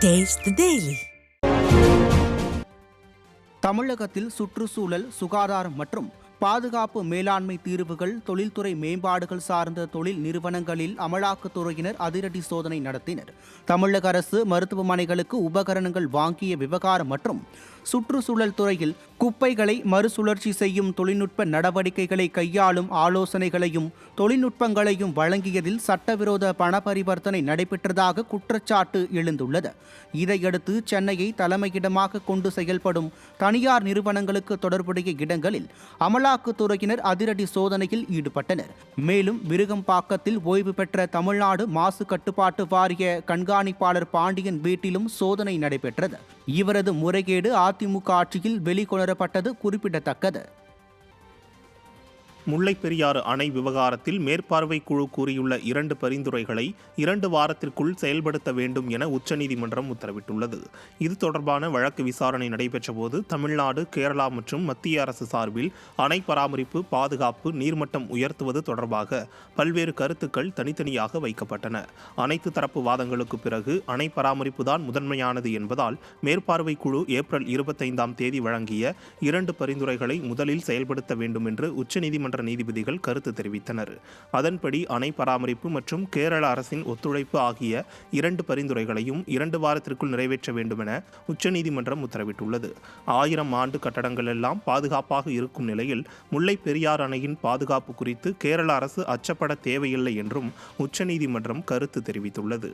Taste the Daily. தமிழகத்தில் சுற்றுச்சூழல், சுகாதாரம் மற்றும் பாதுகாப்பு மேலாண்மை தீர்வுகள், தொழில்துறை மேம்பாடுகள் சார்ந்த தொழில் நிறுவனங்களில் அமலாக்கத்துறையினர் அதிரடி சோதனை நடத்தினர். தமிழக அரசு மருத்துவமனைகளுக்கு உபகரணங்கள் வாங்கிய விவகாரம் மற்றும் சுற்றுச்சூழல் துறையில் குப்பைகளை மறுசுழற்சி செய்யும் தொழில்நுட்ப நடவடிக்கைகளை கையாளும் ஆலோசனைகளையும் தொழில்நுட்பங்களையும் வழங்கியதில் சட்டவிரோத பண பரிவர்த்தனை நடைபெற்றதாக குற்றச்சாட்டு எழுந்துள்ளது. இதையடுத்து சென்னையை தலைமையிடமாக கொண்டு செயல்படும் தனியார் நிறுவனங்களுக்கு தொடர்புடைய இடங்களில் அமலாக்கத்துறையினர் அதிரடி சோதனையில் ஈடுபட்டனர். மேலும் விருகம்பாக்கத்தில் ஓய்வு பெற்ற தமிழ்நாடு மாசு கட்டுப்பாட்டு வாரிய கண்காணிப்பாளர் பாண்டியன் வீட்டிலும் சோதனை நடைபெற்றது. இவரது முறைகேடு அதிமுக ஆட்சியில் வெளிக்கொணரப்பட்டது குறிப்பிடத்தக்கது. முல்லைப் பெரியாறு அணை விவகாரத்தில் மேற்பார்வை குழு கூறியுள்ள 2 பரிந்துரைகளை 2 வாரத்திற்குள் செயல்படுத்த வேண்டும் என உச்சநீதிமன்றம் உத்தரவிட்டுள்ளது. இது தொடர்பான வழக்கு விசாரணை நடைபெற்றபோது தமிழ்நாடு, கேரளா மற்றும் மத்திய அரசு சார்பில் அணை பராமரிப்பு, பாதுகாப்பு, நீர்மட்டம் உயர்த்துவது தொடர்பாக பல்வேறு கருத்துக்கள் தனித்தனியாக வைக்கப்பட்டன. அனைத்து தரப்பு வாதங்களுக்கு பிறகு அணை பராமரிப்பு தான் முதன்மையானது என்பதால் மேற்பார்வை குழு ஏப்ரல் 25ஆம் தேதி வழங்கிய 2 பரிந்துரைகளை முதலில் செயல்படுத்த வேண்டும் என்று உச்சநீதிமன்ற நீதிபதிகள் கருத்து தெரிவித்தனர். அதன்படி அணை பராமரிப்பு மற்றும் கேரள அரசின் ஒத்துழைப்பு ஆகிய 2 பரிந்துரைகளையும் 2 வாரத்திற்குள் நிறைவேற்ற வேண்டும் என உச்சநீதிமன்றம் உத்தரவிட்டுள்ளது. 1000 ஆண்டு கட்டடங்கள் எல்லாம் பாதுகாப்பாக இருக்கும் நிலையில் முல்லைப் பெரியாறு அணையின் பாதுகாப்பு குறித்து கேரள அரசு அச்சப்பட தேவையில்லை என்றும் உச்சநீதிமன்றம் கருத்து தெரிவித்துள்ளது.